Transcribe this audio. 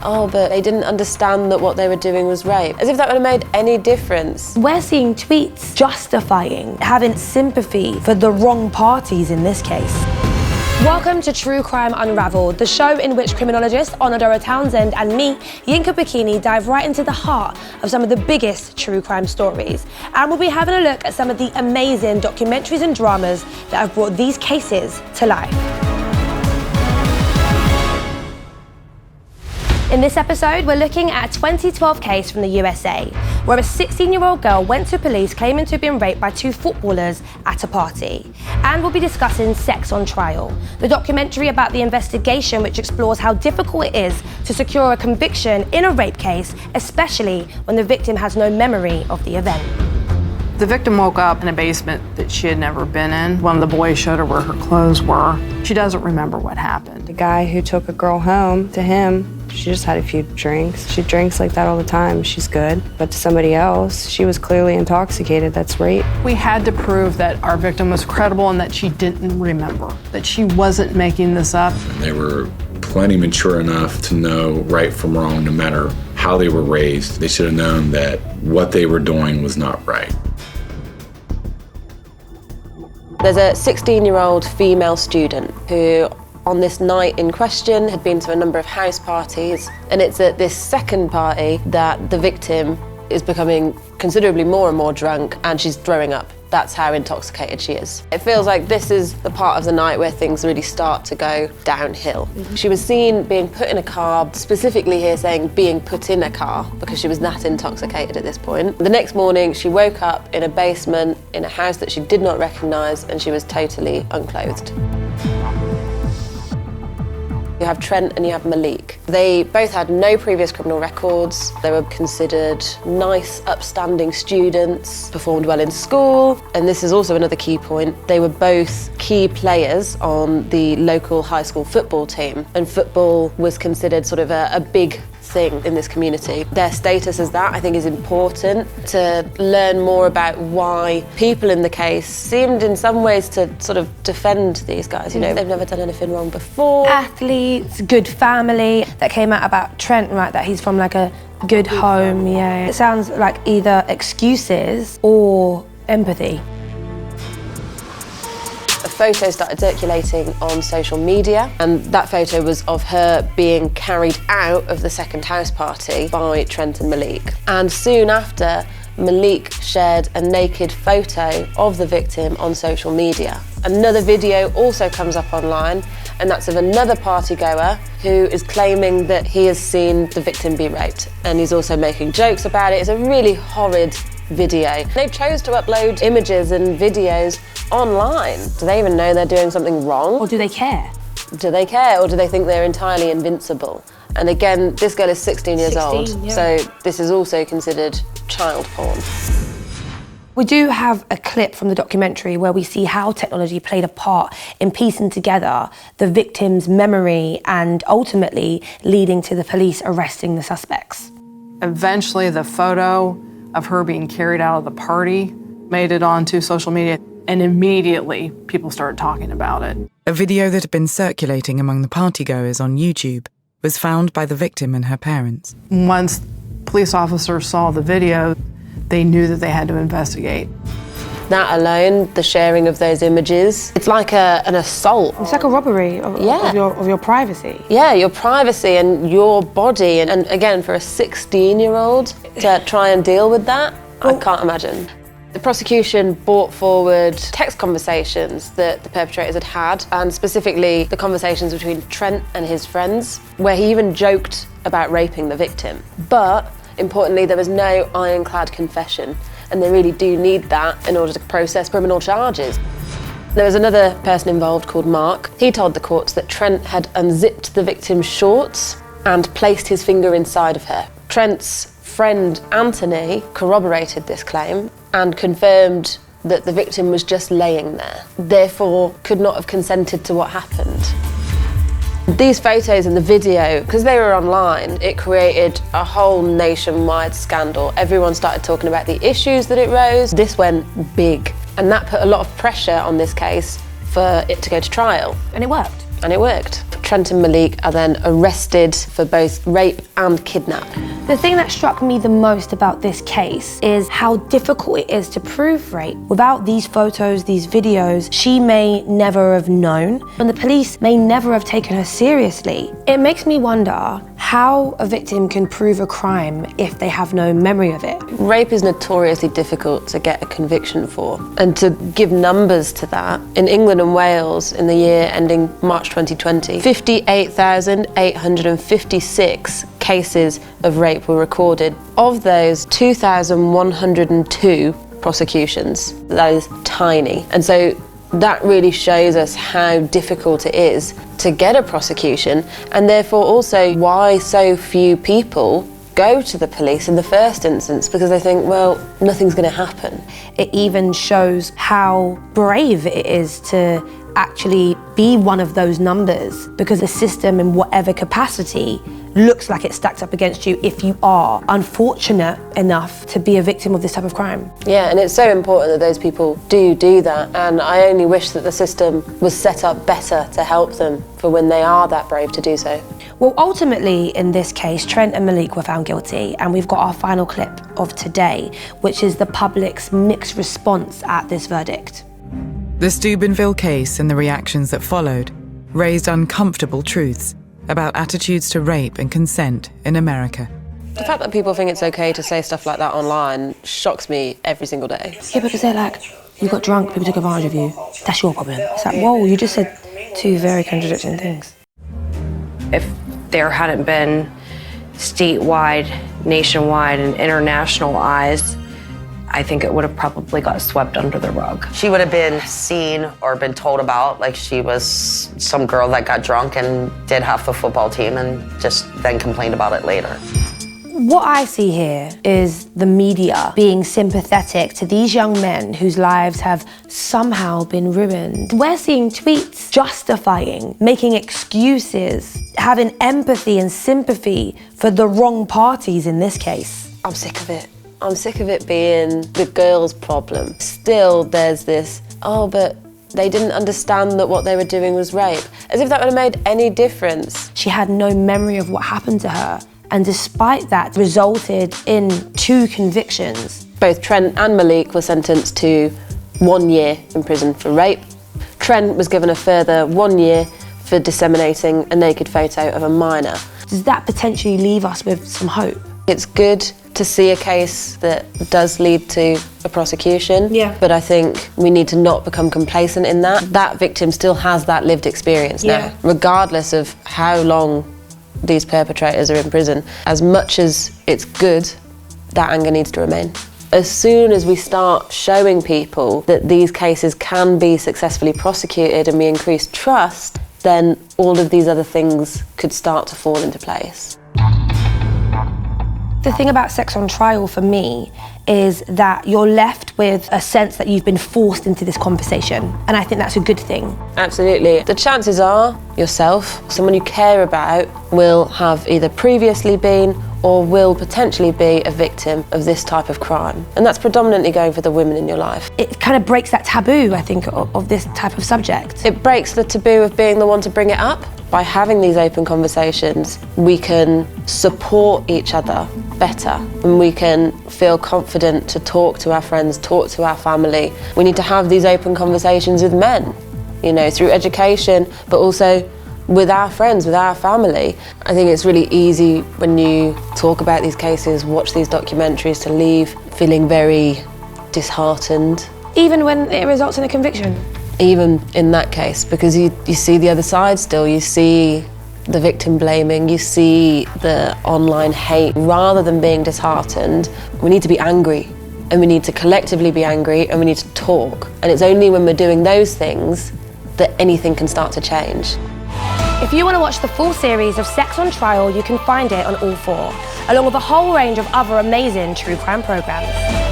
oh, but they didn't understand that what they were doing was rape. As if that would have made any difference. We're seeing tweets justifying having sympathy for the wrong parties in this case. Welcome to True Crime Unravelled, the show in which criminologist Doro Townshend and me, Yinka Bokinni, dive right into the heart of some of the biggest true crime stories. And we'll be having a look at some of the amazing documentaries and dramas that have brought these cases to life. In this episode, we're looking at a 2012 case from the USA, where a 16-year-old girl went to police claiming to have been raped by two footballers at a party. And we'll be discussing Sex on Trial, the documentary about the investigation which explores how difficult it is to secure a conviction in a rape case, especially when the victim has no memory of the event. The victim woke up in a basement that she had never been in. One of the boys showed her where her clothes were. She doesn't remember what happened. The guy who took a girl home, to him, she just had a few drinks. She drinks like that all the time. She's good. But to somebody else, she was clearly intoxicated. That's rape. We had to prove that our victim was credible and that she didn't remember, that she wasn't making this up. And they were plenty mature enough to know right from wrong, no matter how they were raised. They should have known that what they were doing was not right. There's a 16-year-old female student who, on this night in question, had been to a number of house parties, and it's at this second party that the victim is becoming considerably more and more drunk, and she's throwing up. That's how intoxicated she is. It feels like this is the part of the night where things really start to go downhill. She was seen being put in a car, specifically here saying being put in a car, because she was that intoxicated at this point. The next morning, she woke up in a basement in a house that she did not recognise, and she was totally unclothed. You have Trent and you have Malik. They both had no previous criminal records. They were considered nice, upstanding students, performed well in school. And this is also another key point. They were both key players on the local high school football team. And football was considered sort of a big thing in this community. Their status as that, I think, is important to learn more about why people in the case seemed in some ways to sort of defend these guys. You know, they've never done anything wrong before. Athletes, good family. That came out about Trent, right, that he's from like a good home, yeah. It sounds like either excuses or empathy. A photo started circulating on social media, and that photo was of her being carried out of the second house party by Trent and Malik. And soon after, Malik shared a naked photo of the victim on social media. Another video also comes up online, and that's of another party goer who is claiming that he has seen the victim be raped. And he's also making jokes about it. It's a really horrid video. They chose to upload images and videos online. Do they even know they're doing something wrong? Or do they care? Do they care, or do they think they're entirely invincible? And again, this girl is 16 years old, yeah. so this is also considered child porn. We do have a clip from the documentary where we see how technology played a part in piecing together the victim's memory and ultimately leading to the police arresting the suspects. Eventually, the photo of her being carried out of the party made it onto social media, and immediately people started talking about it. A video that had been circulating among the partygoers on YouTube was found by the victim and her parents. Once police officers saw the video, they knew that they had to investigate. That alone, the sharing of those images, it's like an assault. It's like a robbery of your privacy. Yeah, your privacy and your body. And again, for a 16-year-old to try and deal with that, I can't imagine. The prosecution brought forward text conversations that the perpetrators had had, and specifically the conversations between Trent and his friends, where he even joked about raping the victim. But importantly, there was no ironclad confession, and they really do need that in order to process criminal charges. There was another person involved called Mark. He told the courts that Trent had unzipped the victim's shorts and placed his finger inside of her. Trent's friend Anthony corroborated this claim and confirmed that the victim was just laying there, therefore could not have consented to what happened. These photos and the video, because they were online, it created a whole nationwide scandal. Everyone started talking about the issues that it rose. This went big, and that put a lot of pressure on this case for it to go to trial. And it worked. And it worked. Trent and Malik are then arrested for both rape and kidnap. The thing that struck me the most about this case is how difficult it is to prove rape. Without these photos, these videos, she may never have known, and the police may never have taken her seriously. It makes me wonder how a victim can prove a crime if they have no memory of it. Rape is notoriously difficult to get a conviction for. And to give numbers to that, in England and Wales in the year ending March 2020, 58,856 cases of rape were recorded. Of those, 2,102 prosecutions. That is tiny. And so that really shows us how difficult it is to get a prosecution, and therefore also why so few people go to the police in the first instance, because they think, well, nothing's going to happen. It even shows how brave it is to actually be one of those numbers, because the system in whatever capacity looks like it's stacked up against you if you are unfortunate enough to be a victim of this type of crime. Yeah, and it's so important that those people do that, and I only wish that the system was set up better to help them for when they are that brave to do so. Well, ultimately, in this case, Trent and Malik were found guilty, and we've got our final clip of today, which is the public's mixed response at this verdict. The Steubenville case and the reactions that followed raised uncomfortable truths about attitudes to rape and consent in America. The fact that people think it's okay to say stuff like that online shocks me every single day. Yeah, because they're like, you got drunk, people took advantage of you. That's your problem. It's like, whoa, you just said two very contradicting things. If there hadn't been statewide, nationwide, and international eyes, I think it would have probably got swept under the rug. She would have been seen or been told about like she was some girl that got drunk and did half the football team and just then complained about it later. What I see here is the media being sympathetic to these young men whose lives have somehow been ruined. We're seeing tweets justifying, making excuses, having empathy and sympathy for the wrong parties in this case. I'm sick of it. I'm sick of it being the girl's problem. Still, there's this, oh, but they didn't understand that what they were doing was rape. As if that would have made any difference. She had no memory of what happened to her, and despite that, resulted in 2 convictions. Both Trent and Malik were sentenced to 1 year in prison for rape. Trent was given a further 1 year for disseminating a naked photo of a minor. Does that potentially leave us with some hope? It's good to see a case that does lead to a prosecution, but I think we need to not become complacent in that. That victim still has that lived experience now, regardless of how long these perpetrators are in prison. As much as it's good, that anger needs to remain. As soon as we start showing people that these cases can be successfully prosecuted and we increase trust, then all of these other things could start to fall into place. The thing about sex on trial for me is that you're left with a sense that you've been forced into this conversation, and I think that's a good thing. Absolutely. The chances are yourself, someone you care about, will have either previously been or will potentially be a victim of this type of crime. And that's predominantly going for the women in your life. It kind of breaks that taboo, I think, of this type of subject. It breaks the taboo of being the one to bring it up. By having these open conversations, we can support each other better, and we can feel confident to talk to our friends, talk to our family. We need to have these open conversations with men, you know, through education, but also with our friends, with our family. I think it's really easy when you talk about these cases, watch these documentaries, to leave feeling very disheartened. Even when it results in a conviction? Even in that case, because you see the other side still. You see the victim blaming, you see the online hate. Rather than being disheartened, we need to be angry, and we need to collectively be angry, and we need to talk. And it's only when we're doing those things that anything can start to change. If you want to watch the full series of Sex on Trial, you can find it on All 4, along with a whole range of other amazing true crime programs.